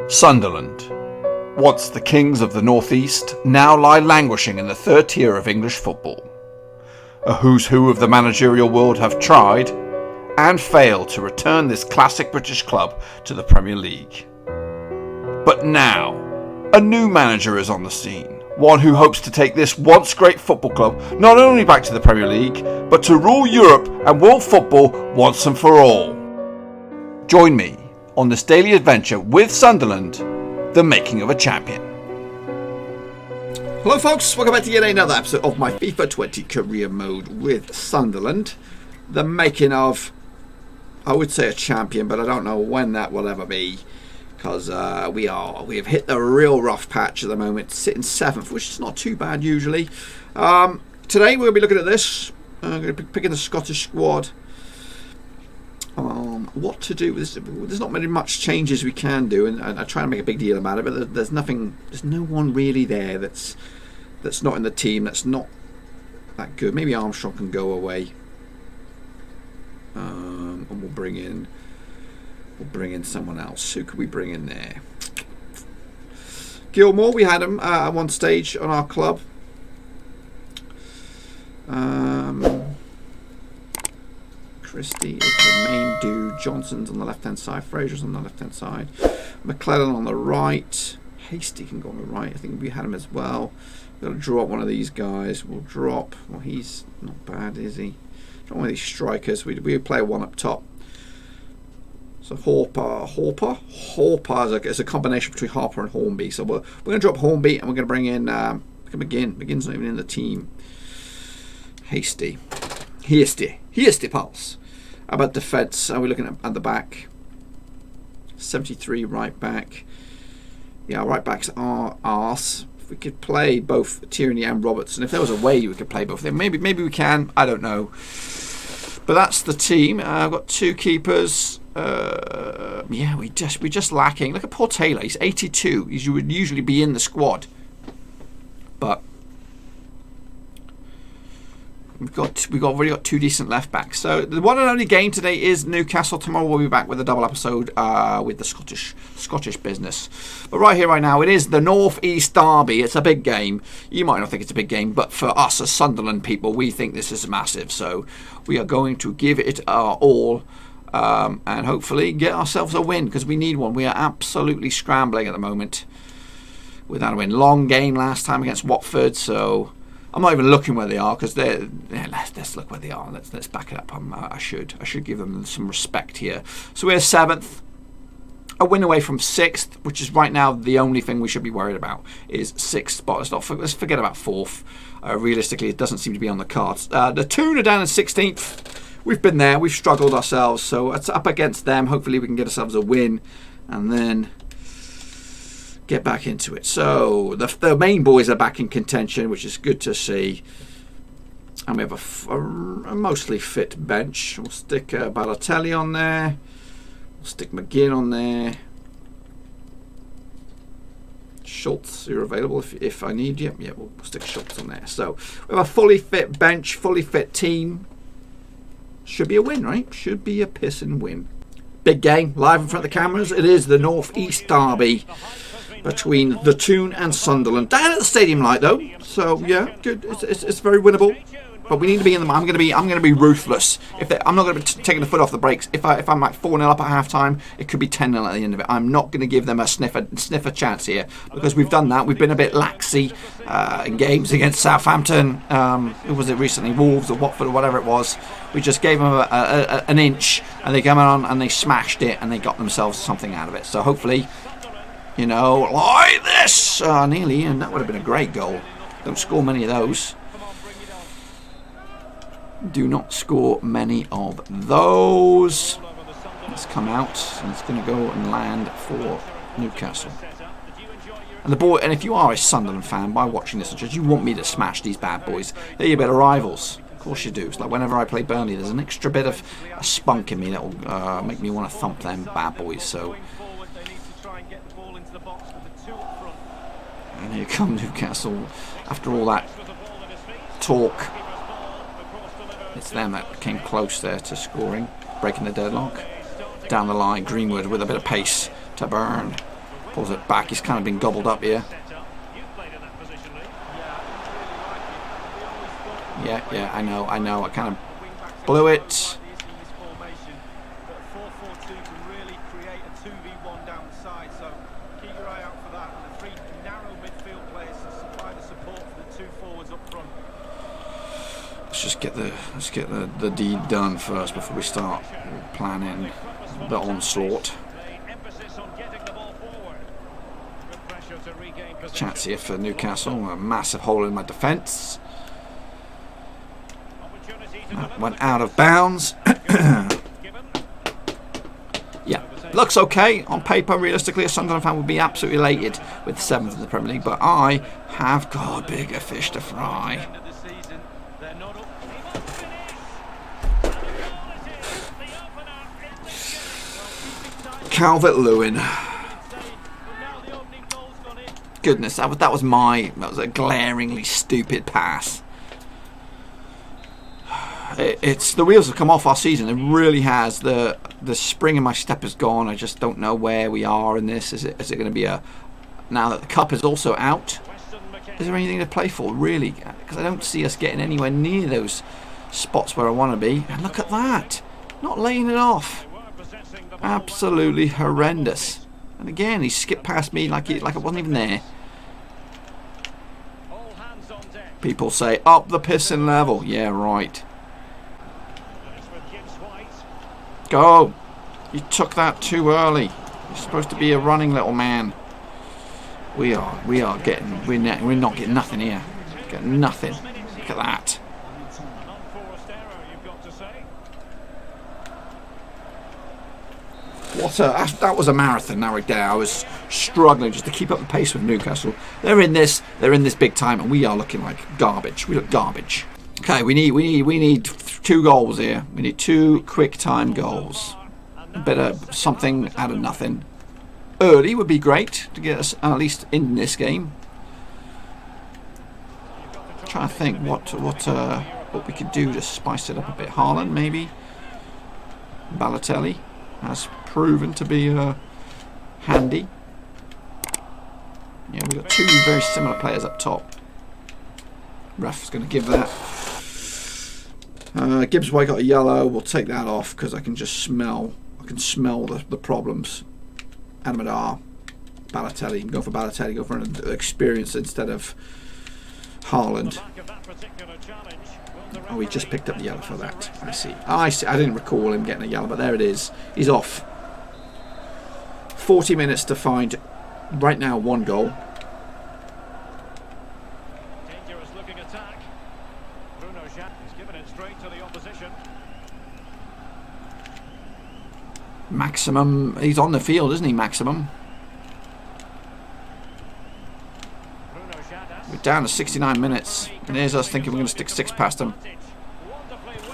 Sunderland, once the kings of the North East, now lie languishing in the third tier of English football. A who's who of the managerial world have tried and failed to return this classic British club to the Premier League. But now, a new manager is on the scene, one who hopes to take this once great football club not only back to the Premier League, but to rule Europe and world football once and for all. Join me on this daily adventure with Sunderland, the making of a champion. Hello folks, welcome back to yet another episode of my FIFA 20 career mode with Sunderland. The making of, I would say a champion, but I don't know when that will ever be, because we have hit the real rough patch at the moment, sitting 7th, which is not too bad usually. Today we'll be looking at this. I'm going to be picking the Scottish squad. What to do with this? There's not much changes we can do, and I try and make a big deal about it, but there's nothing. There's no one really there that's not in the team. That's not that good. Maybe Armstrong can go away, and we'll bring in someone else. Who could we bring in there? Gilmore. We had him at one stage on our club. Christie is the main dude. Johnson's on the left-hand side. Fraser's on the left-hand side. McClellan on the right. Hasty can go on the right. I think we had him as well. We've got to drop one of these guys. We'll drop. Well, he's not bad, is he? Drop one of these strikers. We play one up top. So Harper is a combination between Harper and Hornby. So we're going to drop Hornby and we're going to bring in McGinn. McGinn's not even in the team. Hasty Pulse. How about defence? Are we looking at the back? 73 right back. Yeah, right backs are arse. If we could play both Tierney and Robertson, if there was a way we could play both of them, maybe we can. I don't know. But that's the team. I've got two keepers. Yeah, we're just lacking. Look at poor Taylor. He's 82. He would usually be in the squad, but we've already got two decent left backs. So the one and only game today is Newcastle. Tomorrow we'll be back with a double episode with the Scottish business. But right here, right now, it is the North East Derby. It's a big game. You might not think it's a big game, but for us as Sunderland people, we think this is massive. So we are going to give it our all and hopefully get ourselves a win, because we need one. We are absolutely scrambling at the moment without a win. Long game last time against Watford, so I'm not even looking where they are, because they're. Yeah, let's look where they are. Let's back it up. I should give them some respect here. So we're 7th, a win away from 6th, which is right now the only thing we should be worried about is 6th spot. Let's forget about 4th. Realistically, it doesn't seem to be on the cards. The Toon are down in 16th. We've been there. We've struggled ourselves, so it's up against them. Hopefully, we can get ourselves a win, and then get back into it. So the main boys are back in contention, which is good to see. And we have a mostly fit bench. We'll stick Balotelli on there. We'll stick McGinn on there. Schultz, you're available if I need you. Yeah, we'll stick Schultz on there. So we have a fully fit bench, fully fit team. Should be a win, right? Should be a pissing win. Big game, live in front of the cameras. It is the North East Derby between the Toon and Sunderland. Down at the Stadium Light though, so yeah, good. It's very winnable, but we need to be in them. I'm going to be ruthless. I'm not going to be taking the foot off the brakes. If I'm like 4-0 up at half time, it could be 10-0 at the end of it. I'm not going to give them a sniffer chance here, because we've done that. We've been a bit laxy in games against Southampton. Who was it recently? Wolves or Watford or whatever it was. We just gave them an inch, and they came on and they smashed it, and they got themselves something out of it. So hopefully, you know, like this, nearly, and that would have been a great goal. Don't score many of those. Do not score many of those. Let's come out, and it's going to go and land for Newcastle. And if you are a Sunderland fan, by watching this, you want me to smash these bad boys. They're your better rivals. Of course you do. It's like whenever I play Burnley, there's an extra bit of a spunk in me that will make me want to thump them bad boys. So. And here come Newcastle. After all that talk, it's them that came close there to scoring, breaking the deadlock. Down the line, Greenwood with a bit of pace to Burn. Pulls it back. He's kind of been gobbled up here. Yeah, I know. I kind of blew it. Let's get the deed done first before we start planning the onslaught. Chance here for Newcastle. A massive hole in my defence. That went out of bounds. Yeah, looks okay on paper. Realistically, a Sunderland fan would be absolutely elated with 7th in the Premier League, but I have got bigger fish to fry. Calvert-Lewin. Goodness, that was a glaringly stupid pass. It's the wheels have come off our season. It really has. The spring in my step is gone. I just don't know where we are in this. Is it going to be now that the cup is also out? Is there anything to play for really? Because I don't see us getting anywhere near those spots where I want to be. And look at that, not laying it off. Absolutely horrendous. And again, he skipped past me like it wasn't even there. People say up the pissing level. Yeah, right. Go. You took that too early. You're supposed to be a running little man. We're not getting nothing here. Get nothing. Look at that. That was a marathon right there. I was struggling just to keep up the pace with Newcastle. They're in this big time, and we are looking like garbage. We look garbage. Okay, we need 2 goals here. We need 2 quick time goals. A bit of something out of nothing. Early would be great to get us at least in this game. Trying to think what we could do to spice it up a bit. Haaland maybe. Balotelli has proven to be handy. Yeah, we've got 2 very similar players up top. Ref's going to give that. Gibbs White got a yellow. We'll take that off because I can just smell. I can smell the problems. Adamar, Balotelli. Go for Balotelli. Go for an experience instead of Haaland. Oh, he just picked up the yellow for that. I see. I didn't recall him getting a yellow, but there it is. He's off. 40 minutes to find, right now, 1 goal. Dangerous looking attack. Bruno Jacques has given it straight to the opposition. Maximum. He's on the field, isn't he, Maximum? We're down to 69 minutes. And here's us thinking we're going to stick 6 past them.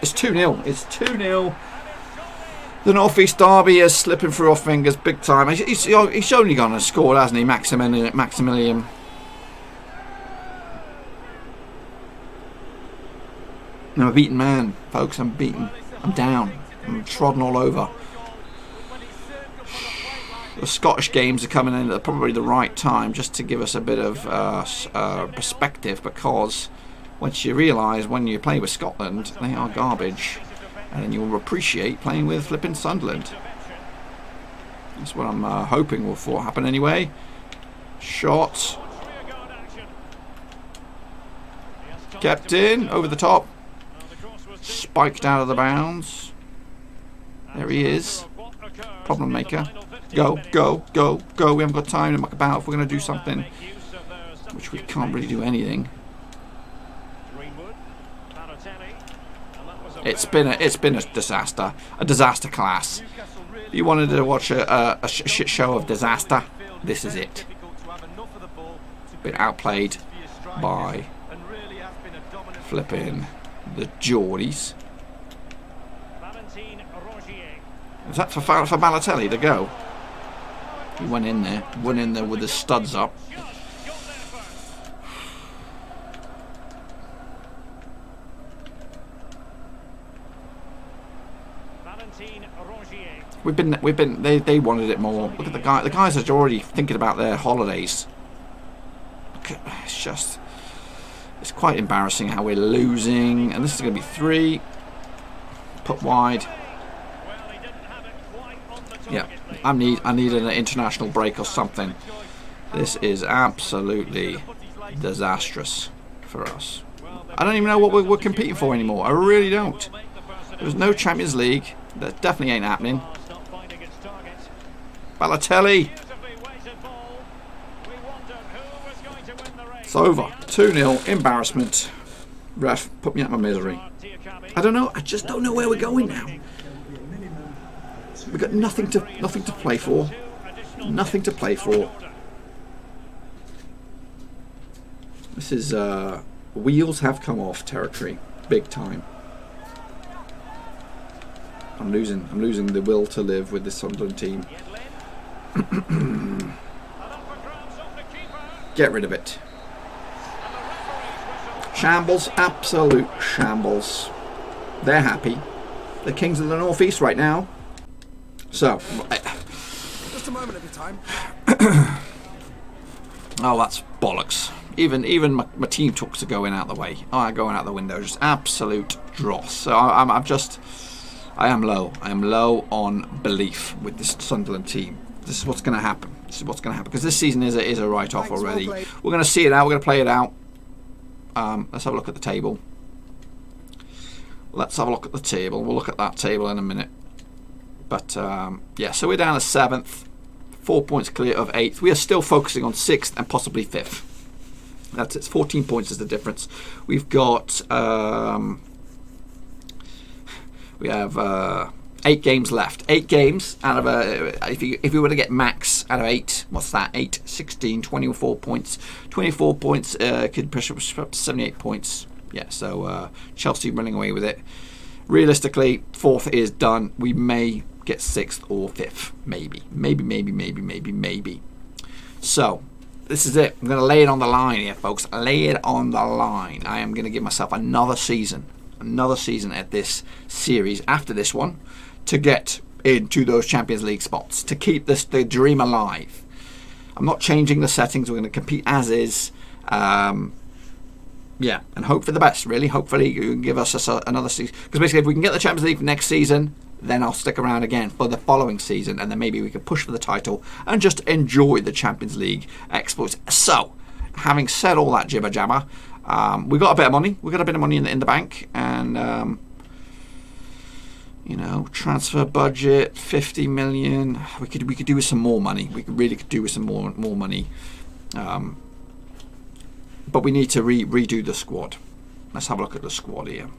It's 2-0. It's 2-0. The North East derby is slipping through our fingers big time. He's only gone and scored, hasn't he, Maximilian? I'm a beaten man, folks. I'm beaten. I'm down. I'm trodden all over. The Scottish games are coming in at probably the right time just to give us a bit of perspective, because once you realise when you play with Scotland, they are garbage, and then you'll appreciate playing with flipping Sunderland. That's what I'm hoping will happen anyway. Shot. Kept in, over the top. Spiked out of the bounds. There he is. Problem maker. Go, go, go, go. We haven't got time to muck about if we're going to do something. Which we can't really do anything. It's been a disaster. A disaster class. If you wanted to watch a shit show of disaster, this is it. Been outplayed by flipping the Geordies. Is that for Balotelli to go? He went in there with his studs up. They wanted it more. Look at the guy. The guys are already thinking about their holidays. It's quite embarrassing how we're losing. And this is going to be 3. Put wide. Yeah, I need an international break or something. This is absolutely disastrous for us. I don't even know what we're competing for anymore. I really don't. There's no Champions League. That definitely ain't happening. Balotelli. It's over. 2-0. Embarrassment. Ref, put me out of my misery. I don't know. I just don't know where we're going now. We've got nothing to play for. Nothing to play for. This is wheels have come off territory, big time. I'm losing the will to live with this Sunderland team. Get rid of it. Shambles, absolute shambles. They're happy. The Kings of the North East right now. So, just a moment of your time. Oh, that's bollocks. Even my team talks are going out the way. Oh, going out the window. Just absolute dross. So I am low. I am low on belief with this Sunderland team. This is what's going to happen. This is what's going to happen because this season is a write-off already. We're going to see it out. We're going to play it out. Let's have a look at the table. Let's have a look at the table. We'll look at that table in a minute. But yeah, so we're down to 7th, 4 points clear of 8th. We are still focusing on 6th and possibly 5th. That's it. 14 points is the difference. We've got we have 8 games left. 8 games out of if we were to get max out of 8, what's that? 8, 16, 24 points. 24 points could push up to 78 points. Yeah, so Chelsea running away with it. Realistically, 4th is done. We may get 6th or 5th. Maybe. So, this is it. I'm going to lay it on the line here, folks. Lay it on the line. I am going to give myself another season at this series after this one to get into those Champions League spots, to keep the dream alive. I'm not changing the settings. We're going to compete as is. Yeah, and hope for the best, really. Hopefully you can give us another season. Because basically, if we can get the Champions League next season, then I'll stick around again for the following season, and then maybe we can push for the title and just enjoy the Champions League exploits. So, having said all that jibber jabber, we got a bit of money. We got a bit of money in the bank, and you know, transfer budget 50 million. We could do with some more money. We really could do with some more money. But we need to redo the squad. Let's have a look at the squad here.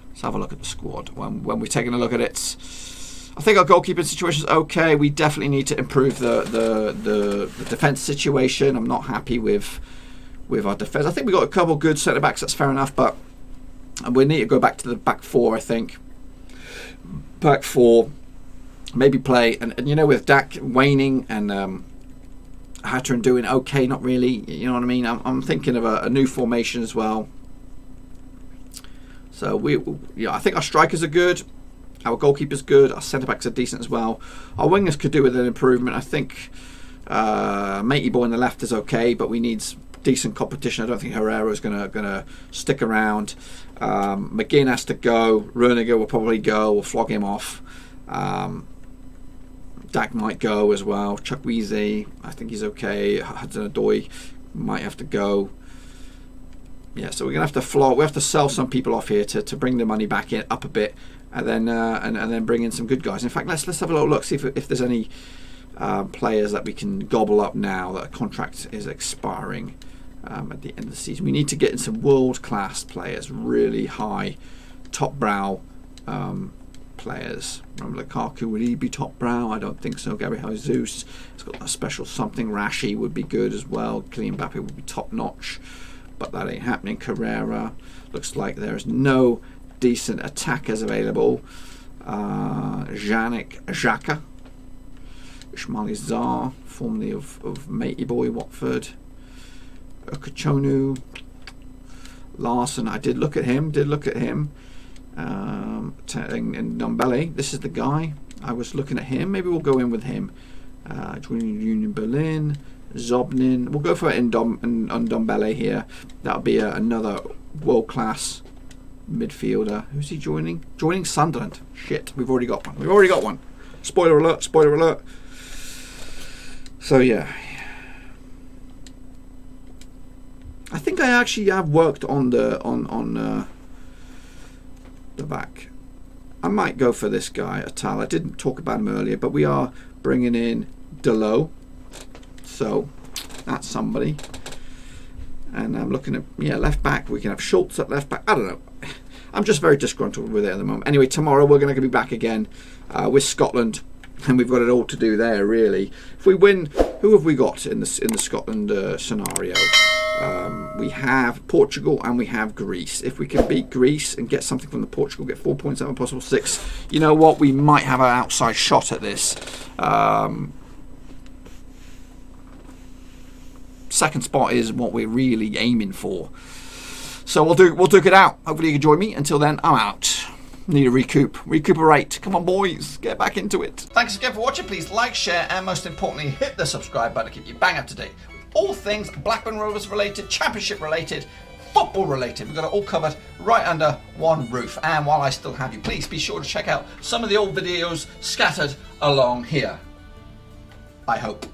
Let's have a look at the squad. When we're taking a look at it, I think our goalkeeping situation is okay. We definitely need to improve the defence situation. I'm not happy with our defence. I think we got a couple good centre backs. That's fair enough, but we need to go back to the back 4. I think back 4, maybe play and you know, with Dak waning and Hatton doing okay, not really. You know what I mean? I'm thinking of a new formation as well. So I think our strikers are good, our goalkeeper's good, our centre backs are decent as well. Our wingers could do with an improvement. I think Matey Boy on the left is okay, but we need decent competition. I don't think Herrera is gonna stick around. McGinn has to go. Rueniger will probably go. We'll flog him off. Dak might go as well. Chukwueze, I think he's okay. Hudson-Odoi might have to go. Yeah, so we're gonna have to flog. We have to sell some people off here to bring the money back in up a bit, and then and then bring in some good guys. In fact, let's have a little look, see if there's any players that we can gobble up now that a contract is expiring at the end of the season. We need to get in some world-class players, really high, top-brow players. Remember Lukaku, would he be top brow? I don't think so. Gabriel Jesus has got a special something. Rashi would be good as well. Kylian Mbappe would be top notch, but that ain't happening. Carrera, looks like there's no decent attackers available. Yannick Xhaka, Ismail Zar, formerly of Matey Boy Watford. Okachonu, Larson, I did look at him. And Ndombele, this is the guy. I was looking at him. Maybe we'll go in with him. Joining Union Berlin, Zobnin. We'll go for Ndombele here. That'll be another world-class midfielder. Who's he joining? Joining Sunderland. Shit, we've already got one. We've already got one. Spoiler alert! Spoiler alert! So yeah, I think I actually have worked on the back. I might go for this guy, Atal. I didn't talk about him earlier, but we are bringing in Delo. So that's somebody. And I'm looking at, left back. We can have Schultz at left back. I don't know. I'm just very disgruntled with it at the moment. Anyway, tomorrow we're going to be back again with Scotland. And we've got it all to do there, really. If we win, who have we got in the Scotland scenario? We have Portugal and we have Greece. If we can beat Greece and get something from the Portugal, get 4 points out of possible 6, you know what? We might have an outside shot at this. Second spot is what we're really aiming for. So we'll duke it out. Hopefully you can join me. Until then, I'm out. Need to recuperate. Come on, boys, get back into it. Thanks again for watching. Please like, share, and most importantly, hit the subscribe button to keep you bang up to date. All things Blackburn Rovers related, Championship related, football related. We've got it all covered right under one roof. And while I still have you, please be sure to check out some of the old videos scattered along here. I hope.